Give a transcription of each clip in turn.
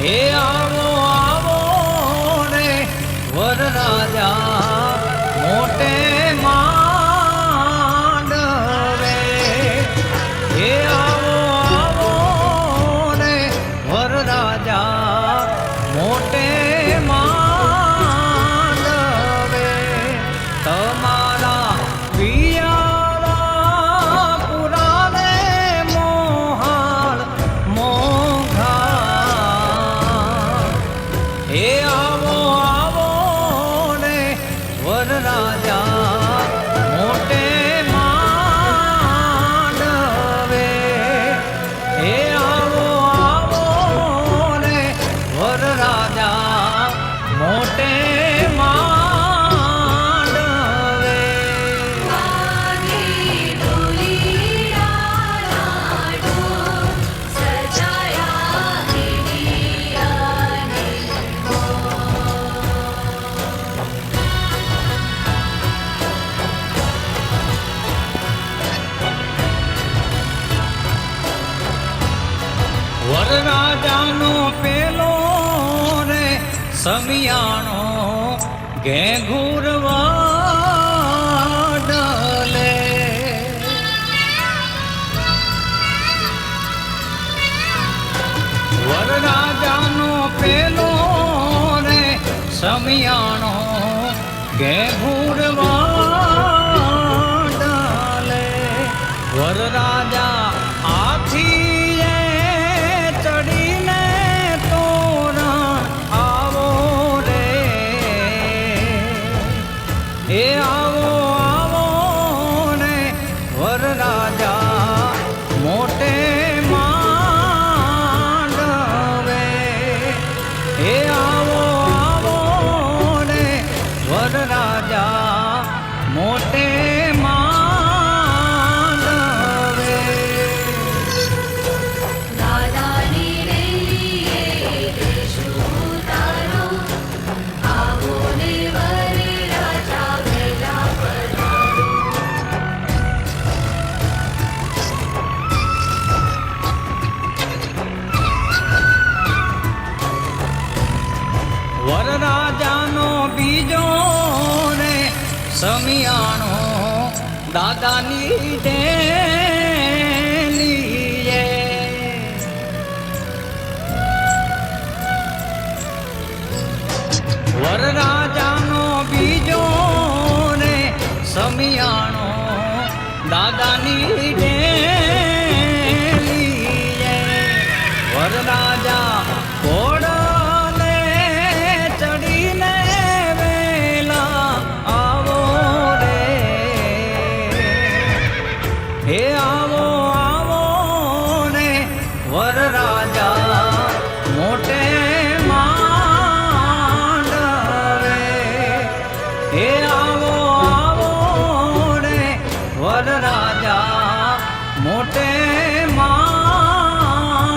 હે આવો આવો રે વરરાજા મોટે માંડવે. હે આવો આવો રે વરરાજા મોટે માંડવે. તમારા પિયારા પુરાને મોહાળ મોઘા. હે આવો આવો ને વરરાજા મોટે માંડવે. હે આવો આવો ને વરરાજા મોટે માંડવે. વરરાજાનો પેલો રે સમિયાણો ઘેઘુરવા ડલે. વરરાજાનો પેલો રે સમિયાણો ઘેઘુરવા ડલે. વરરાજા હાથી ચડીને તોરણ આવો રે. હે આવો આવો ને વરરાજા મોટે માંડવે. હે આવો આવો ને વરરાજા મોટે માંડવે. વરરાજાનો બીજો ને સમિયાણો દાદાની ડેલીએ. વરરાજાનો બીજો ને સમિયાણો દાદાની ડેલીએ. વરરાજા ઘોડલે ચડીને વેલા આવો રે. હે આવો આવો ને વરરાજા મોટે માંડવે. હે આવો આવો ને વરરાજા મોટે માંડવે.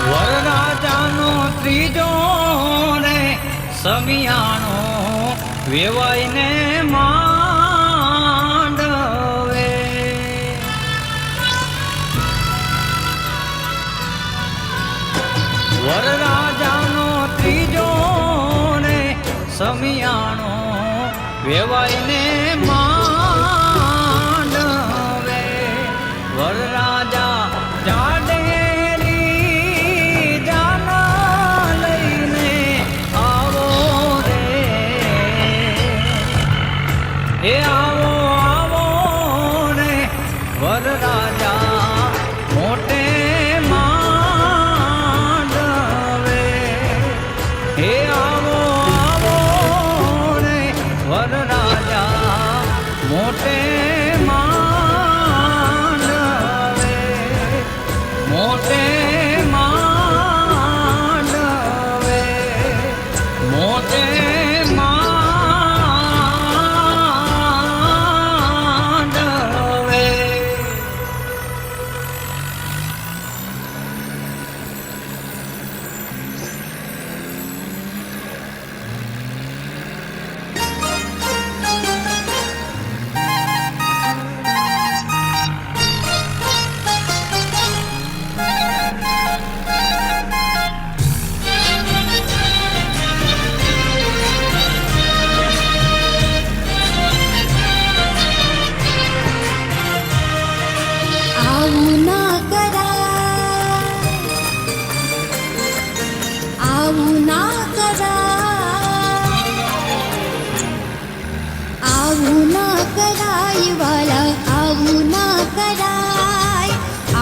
વરરાજાનો ત્રીજો ને સમિયાણો વેવાઈને માંડવે. વરરાજાનો ત્રીજો ને સમિયાણો વેવાઈને માંડવે. વરરાજા જાડેરી જાના લઈને આવો રે. હે આવો આવો ને વરરાજા મોટે માંડવે. આવું ના કરાય, આવું ના કરાય, આવું ના કરાય વાલા, આવું ના કરાય,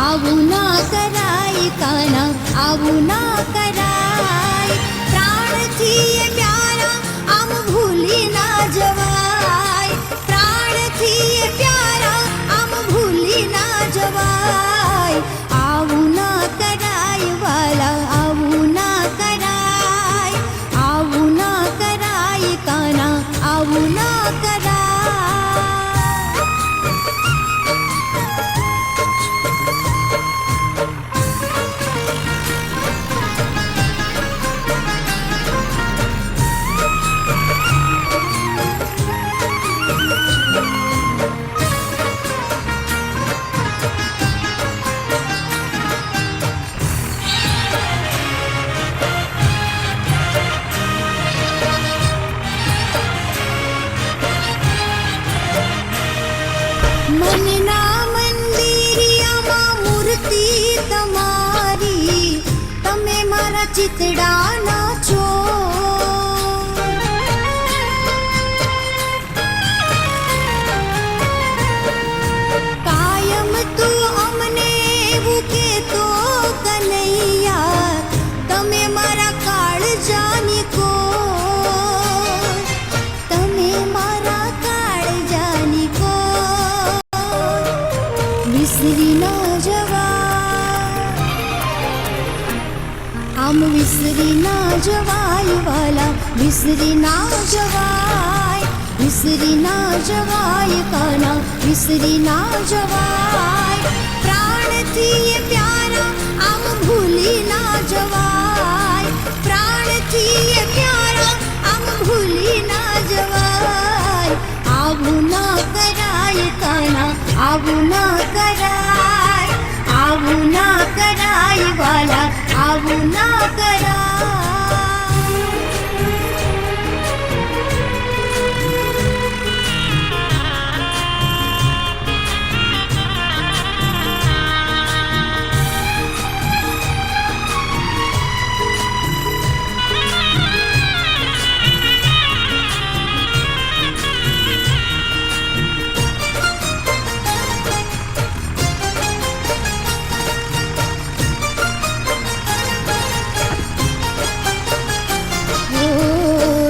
આવું ના કરાય કાના, આવું ના કરાય. પ્રાણથી પ્યારા આમ ભૂલી ના જવાય, પ્રાણથી પ્યારા આમ ભૂલી ના જવાય. આવું ના કરાય વાલા, આવું ના કરાય, આવું ના કરાય કાના, આવું ના કરાય. મનના મંદિરિયામાં મૂર્તિ તમારી, તમે મારા ચિતડાના છો. કાયમ તું અમને એવું કહેતો કનૈયા, તમે મારા કાળજાની કો, તમે મારા કાળજાની કો. વિસરી ના જવાય, આમ વિસરી ના જવાય વાલા, વિસરી ના જવાય, વિસરી ના જવાય કાના, વિસરી ના જવાય. પ્રાણથી પ્યારા આમ ભૂલી ના જવાય, પ્રાણથી પ્યારા આમ ભૂલી ના જવાય. આવું ના કરાય કાના, આવું ના કરાય, આવું ના કરાય વાલા, આવું ના કરાય.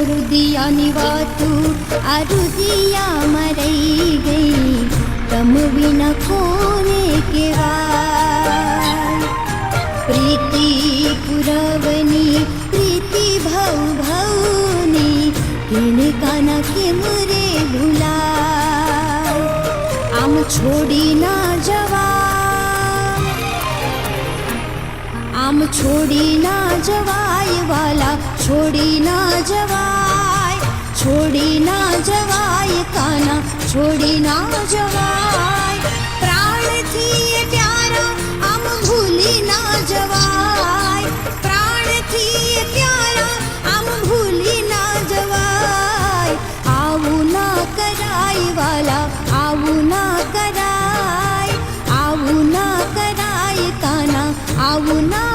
રુદિયાની વાતું આ રુદિયામાં રહી ગઈ, તમ વિના કોને કહેવાય. પ્રીતિ પુરવની પ્રીતિ ભવ ભવની, કેને કાના કેમ રે ભૂલાય. આમ છોડી ના જવાય, આમ છોડી ના જવાય વાલા, છોડી ના જવાય, છોડી ના જવાય કાના, છોડી ના જવાય. પ્રાણથી પ્યારા આમ ભૂલી ના જવાય, પ્રાણથી પ્યારા આમ ભૂલી ના જવાય. આવું ના કરાય વાલા, આવું ના કરાય, આવું ના કરાય કાના, આવું ના